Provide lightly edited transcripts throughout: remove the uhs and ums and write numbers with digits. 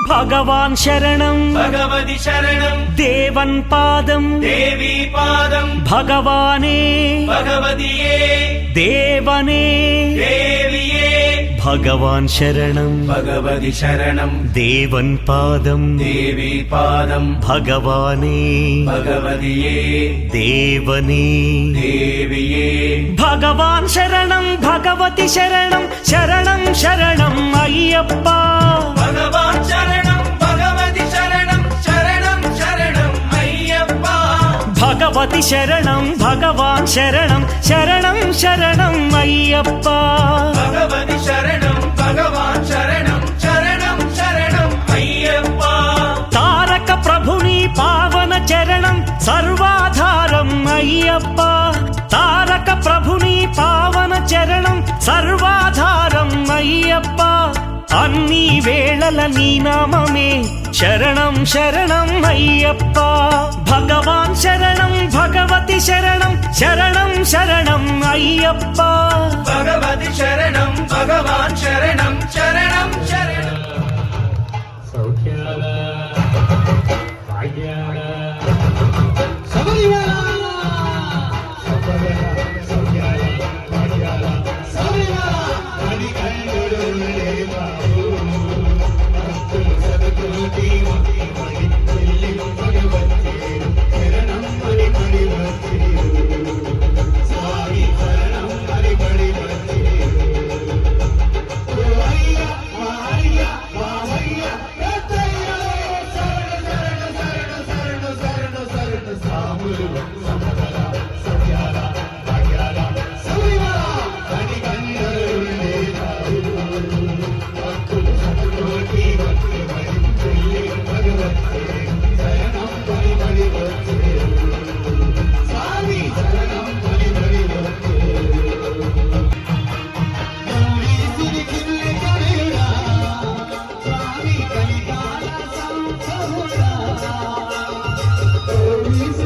भगवान् शरणं भगवति शरणं देवन् पादं देवी पादं भगवाने भगवतिये देवने देविये भगवान् शरणं भगवति शरणं देवन् पादं देवी पादं भगवाने भगवतिये देवने देविये भगवान् शरणं भगवति शरणं शरणं शरणं अय्यप्पा भगवान् शरणं भगवति शरणं शरणं शरणं अय्यप्पा भगवति शरणं भगवान् शरणं शरणं शरणं अय्यप्पा भगवति शरणं भगवान् शरणं शरणं शरणं अय्यप्पा तारक प्रभुनि पावन चरणं सर्वाधारं अय्यप्पा तारक प्रभुनि पावन चरणं सर्वाधारं अय्यप्पा अन्नी वेळల నీ నామమే శరణం శరణం అయ్యప్ప భగవాన్ శరణం భగవతి శరణం శరణం శరణం అయ్యప్ప भगवति शरणं भगवान् शरणं शरणं शरणं सौख्याल भाग्याल सबरीवाला सौख्याल भाग्याल सबरीवाला हरि कंडुरुले बाबू भक्तुल सद्गुरुति मणि दिल्ली भगवती शरणं मणि मणि भक्ति स्वामी शरणं मणि मणि भक्ति Please.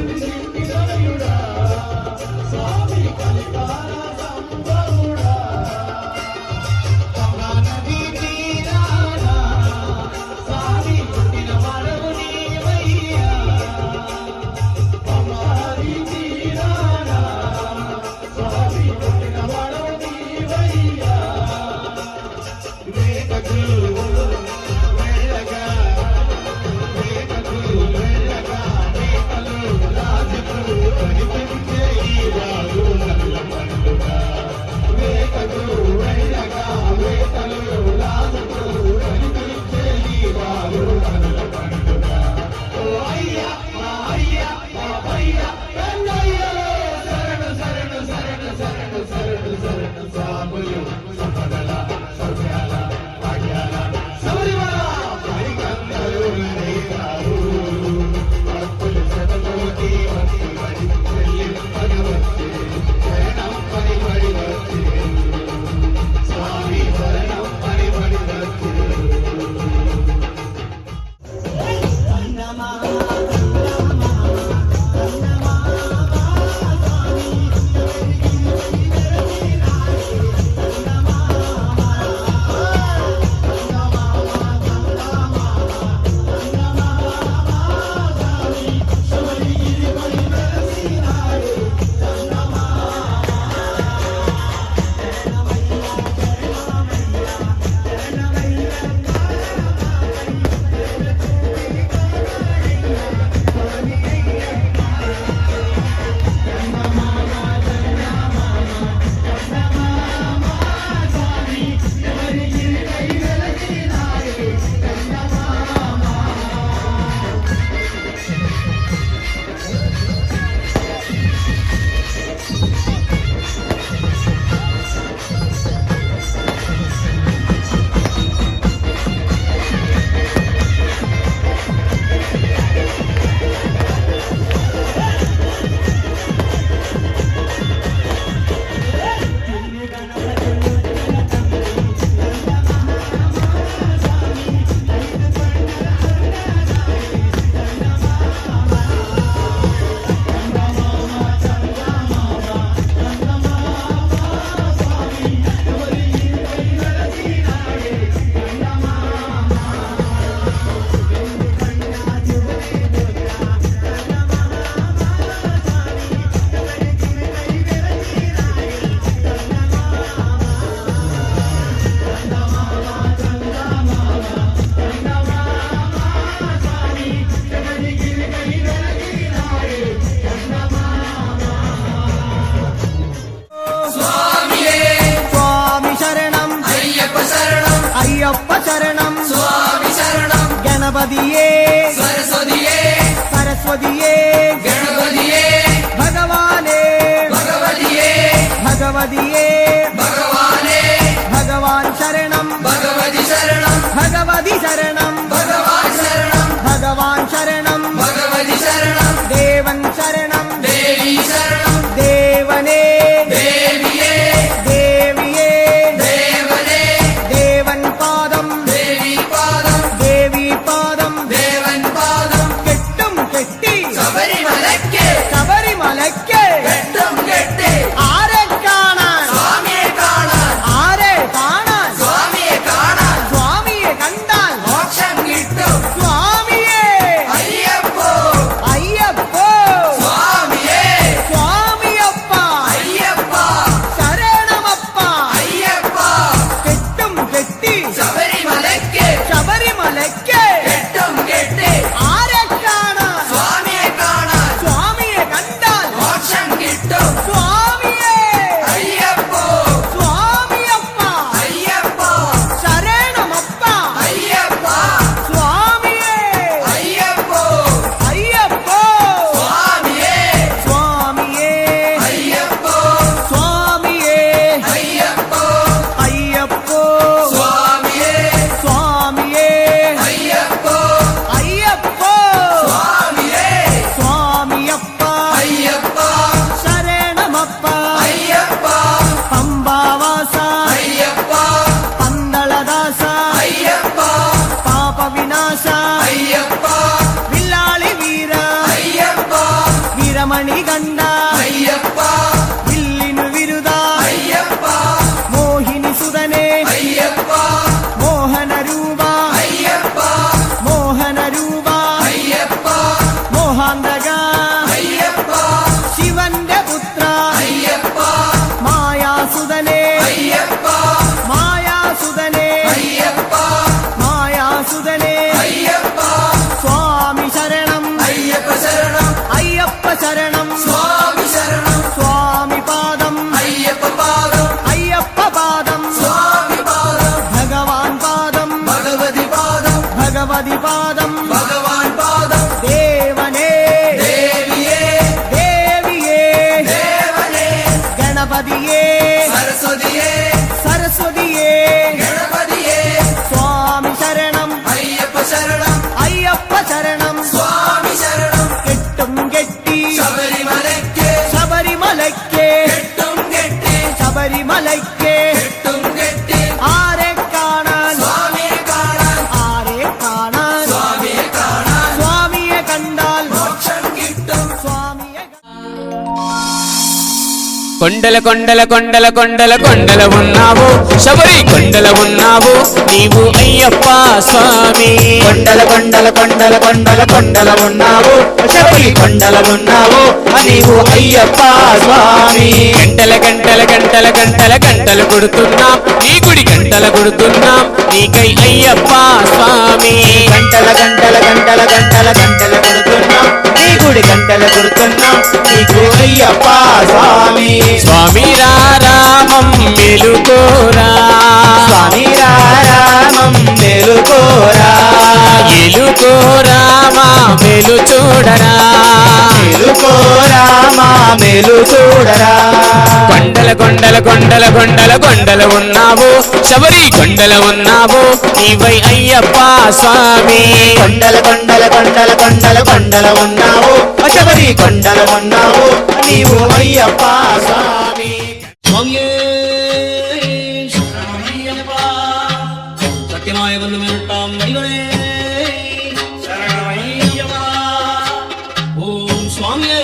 അയ്യപ്പ ശരണം സ്വാമി ശരണം ഗണപതിയേ സരസ്വതിയേ സരസ്വതിയേ ഗണപതിയേ ഭഗവാനേ ഭഗവതിയേ ഭഗവതിയേ ഭഗവാനേ ഭഗവാൻ ശരണം ഭഗവതി ശരണം ഭഗവതി ശരണം ഭഗവാൻ ശരണം ഭഗവാൻ ശരണം ഭഗവതി ശരണം ദേവൻ ശരണം ദേവി ശരണം ദേവനേ ദേവിയേ ദേവിയേ ദേവനേ ദേവൻ പാദം ദേവി പാദം ദേവി പാദം ദേവൻ പാദം കെട്ടും കെട്ടി ശബരിമലയ്ക്ക് ശബരിമലയ്ക്ക് കെട്ടും കെട്ടി ആരെ കാണാൻ സ്വാമിയെ കാണാൻ ആരെ കാണാൻ സ്വാമിയെ കാണാൻ സ്വാമിയെ കണ്ടാൽ മോക്ഷം കിട്ടും സ്വാമിയേ അയ്യപ്പോ അയ്യപ്പോ സ്വാമിയേ സ്വാമിയപ്പ അയ്യപ്പ ശരണമപ്പ അയ്യപ്പ കെട്ടും കെട്ടി ശബരിമലയ്ക്ക് ശബരിമലയ്ക്ക് കെട്ടും കെട്ടി ആരെ കാണാൻ സ്വാമിയെ കാണാൻ സ്വാമിയെ കണ്ടാൽ മോക്ഷം കിട്ടും സ്വാമിയേ അയ്യപ്പോ സ്വാമിയപ്പ അയ്യപ്പ ശരണമപ്പ അയ്യപ്പ സ്വാമിയേ അയ്യപ്പോ അയ്യപ്പോ സ്വാമിയേ സ്വാമിയേ അയ്യപ്പോ സ്വാമിയേ അയ്യപ്പോ അയ്യപ്പോ സ്വാമിയേ സ്വാമിയേ അയ്യപ്പോ അയ്യപ്പോ സ്വാമിയേ സ്വാമിയപ്പ അയ്യപ്പ ശരണമപ്പ അയ്യപ്പ പമ്പാവാസ അയ്യപ്പ പന്തളദാസ അയ്യപ്പ പാപവിനാശ അയ്യപ്പ വില്ലാളി വീര അയ്യപ്പ വീരമണി കണ്ട അയ്യപ്പ വില്ലിനു വിരുദ അയ്യപ്പ മോഹിനി സുതനെ അയ്യപ്പ മോഹനരൂപ അയ്യപ്പ മോഹനരൂപ അയ്യപ്പ മോഹാന്തക അയ്യപ്പ ശിവന്റെ പുത്ര അയ്യപ്പ മായാസുതനെ അയ്യപ്പ മായാസുതനെ അയ്യപ്പ മായാസുതനെ അയ്യപ്പ സ്വാമി ശരണം അയ്യപ്പ ശരണം അയ്യപ്പ ശരണം സ്വാമി ശരണം സ്വാമി പാദം അയ്യപ്പ പാദം അയ്യപ്പ പാദം സ്വാമി പാദം ഭഗവാൻ പാദം ഭഗവതി പാദം ഭഗവതി പാദം ഭഗവാൻ പാദം ദേവനേ ദേവിയേ ദേവിയേ ദേവനേ ഗണപതിയേ സരസ്വതിയേ സരസ്വതിയേ ഗണപതിയേ സ്വാമി ശരണം അയ്യപ്പ ശരണം അയ്യപ്പ ശരണം സ്വാമി ശരണം കെട്ടും കെട്ടി ശബരിമലയ്ക്ക് ശബരിമലയ്ക്ക് കെട്ടും കെട്ടി ശബരിമലയ്ക്ക് കെട്ടും കെട്ടി ആരെ കാണാൻ സ്വാമിയെ കാണാൻ ആരെ കാണാൻ സ്വാമിയെ കാണാൻ സ്വാമിയെ കണ്ടാൽ മോക്ഷം കിട്ടും സ്വാമിയെ కొండల కొండల కొండల కొండల కొండల ఉన్నావు శబరి కొండల ఉన్నావు నీవు అయ్యప్ప స్వామి కొండల కొండల కొండల కొండల కొండల ఉన్నావు శబరి కొండల ఉన్నావు నీవు అయ్యప్ప స్వామి గంటల గంటల గంటల గంటల గంటలు కొడుతున్నాం నీ గుడి గంటల కొడుతున్నాం నీకై అయ్యప్ప స్వామి గంటల గంటల గంటల గంటల గంటల కొడుతున్నాం నీ గుడి గంటల కొడుతున్నాం నీకు అయ్యప్ప స్వామి స్వామి రామం మెలుకోరా స్వామి రామం మేలుకోరా ఎలుకోరామా మెలు చూడరా మేలుకోరామా మేలు చూడరా కొండల కొండల కొండల కొండల కొండల ఉన్నావు శబరి కొండల ఉన్నావు నీవై అయ్యప్ప స్వామి కొండల కొండల కొండల కొండల కొండల ఉన్నావు శబరి కొండల ఉన్నావు నీవు అయ్యప్ప స్వామి സത്യമായ ബന്ധമെട്ടാം വൈകളെ ഓം സ്വാമിയേ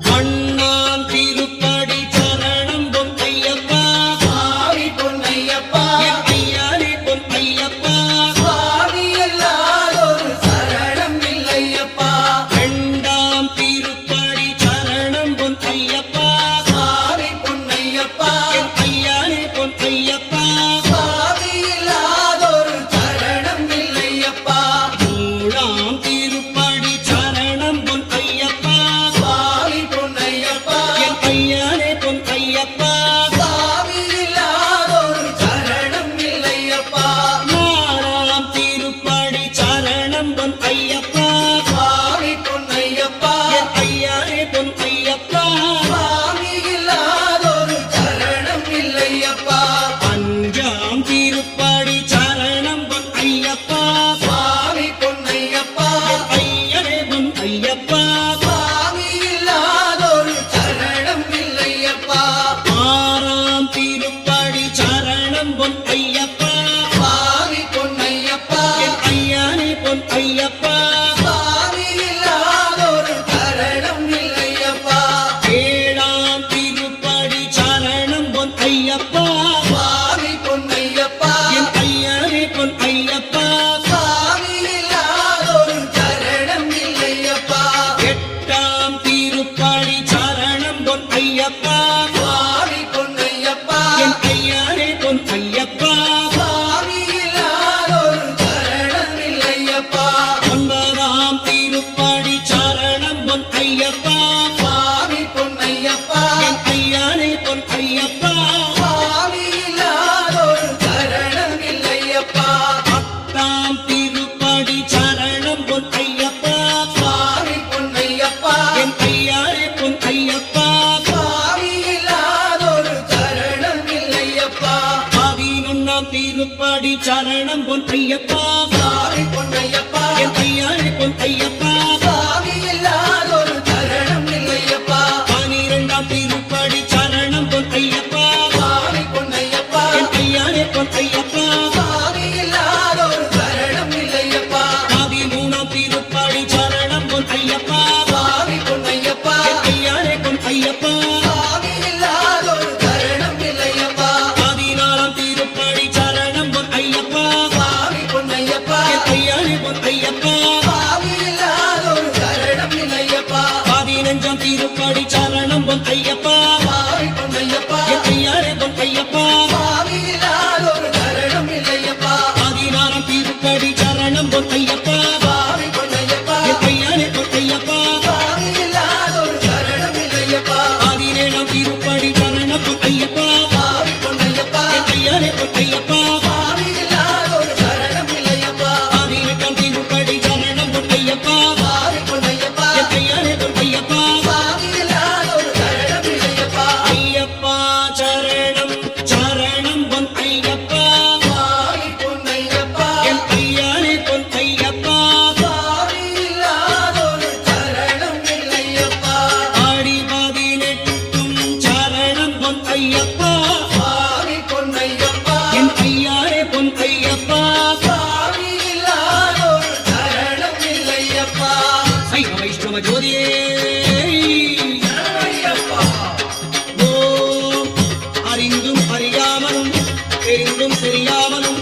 കണ്ണാം തിരുപ്പടി ചരണം പൊന്നയ്യപ്പ സ്വാമി പൊന്നയ്യപ്പ അയ്യാനെ പൊന്നയ്യപ്പ സ്വാമിയല്ലാതൊരു ശരണം ഇല്ലയ്യപ്പ രണ്ടാം തിരുപ്പടി ചരണം പൊന്നയ്യപ്പ സ്വാമി പൊന്നയ്യപ്പ അയ്യാനെ പൊന്നയ്യപ്പ സ്വാമിയില്ലാതൊരു ശരണം ഇല്ലയ്യപ്പ பொன் ஐயப்பா சுவாமி இல்லாதொரு சரணம் இல்லையப்பா ஏழாம் திருப்படி சரணம் பொன் ஐயப்பா சுவாமி பொன்னையப்பா என் ஐயனே பொன் ஐயப்பா சுவாமி இல்லாதொரு சரணம் இல்லையப்பா எட்டாம் திருப்படி சரணம் பொன் ஐயப்பா சுவாமி பொன்னையப்பா என் ஐயனே பொன் ஐயப்பா சுவாமி இல்லாதொரு சரணம் இல்லையப்பா ஒன்பதாம் திருப்படி சரணம் பொன் ஐயப்பா சுவாமி பொன்னையப்பா என் ஐயனே பொன் ஐயப்பா சுவாமி இல்லாதொரு சரணம் இல்லையப்பா பத்தாம் திருப்படி சரணம் பொன் ஐயப்பா சுவாமி பொன்னையப்பா என் ஐயனே பொன் ஐயப்பா சுவாமி இல்லாதொரு சரணம் இல்லையப்பா பதினொன்னாம் திருப்படி சரணம் பொன் ஐயப்பா சுவாமி பொன்னையப்பா என் ஐயனே பொன் ஐயப்பா சுவாமி இல்லாதொரு சரணம் இல்லையப்பா பனிரெண்டாம் திருப்படி சரணம் பொன் ஐயப்பா சுவாமி பொன்னையப்பா என் ஐயனே பொன் ஐயப்பா சுவாமி இல்லாதொரு சரணம் இல்லையப்பா பதிமூணாம் திருப்படி சரணம் பொன் ஐயப்பா சுவாமி பொன்னையப்பா என் ஐயனே பொன் ஐயப்பா சுவாமி இல்லாதொரு சரணம் இல்லையப்பா பதினாலாம் திருப்படி சரணம் பொன் ஐயப்பா சுவாமி பொன்னையப்பா என் ஐயனே பொன் ஐயப்பா சுவாமி இல்லாதொரு சரணம் இல்லையப்பா பதினஞ்சாம் திருப்படி சரணம் பொன் ஐயப்பா சுவாமி பொன்னையப்பா என் ஐயனே பொன் ஐயப்பா சுவாமி இல்லாதொரு சரணம் இல்லையப்பா பதினாறாம் திருப்படி சரணம் பொன் ஐயப்பா சுவாமி பொன்னையப்பா என் ஐயனே பொன் ஐயப்பா சுவாமி இல்லாதொரு சரணம் இல்லையப்பா பதினேழாம் திருப்படி சரணம் பொன் ஐயப்பா சுவாமி பொன்னையப்பா என் ஐயனே பொன் ஐயப்பா சுவாமி இல்லாதொரு சரணம் இல்லையப்பா பதினெட்டாம் திருப்படி சரணம் பொன் ஐயப்பா சுவாமி பொன்னையப்பா என் ஐயனே பொன் ஐயப்பா சுவாமி இல்லாதொரு சரணம் இல்லையப்பா ஐயப்பா சரணம் சரணம் பொன் ஐயப்பா சுவாமி பொன்னையப்பா என் ஐயனே பொன் ஐயப்பா சுவாமி இல்லாதொரு சரணம் இல்லையப்பா ஆடி பதினெட்டும் சரணம் பொன் ஐயப்பா சுவாமி பொன்னையப்பா என் ஐயனே பொன் ஐயப்பா சுவாமி இல்லாதொரு சரணம் இல்லையப்பா சைவ வைஷ்ணவ ஜோதியே ஐயப்பா ஓம் அறிந்தும் அறியாமலும் தெரிந்தும் தெரியாமலும்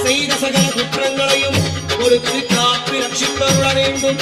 செய்த சகல குற்றங்களையும் பொறுத்து காத்து ரட்சித்தருள வேண்டும்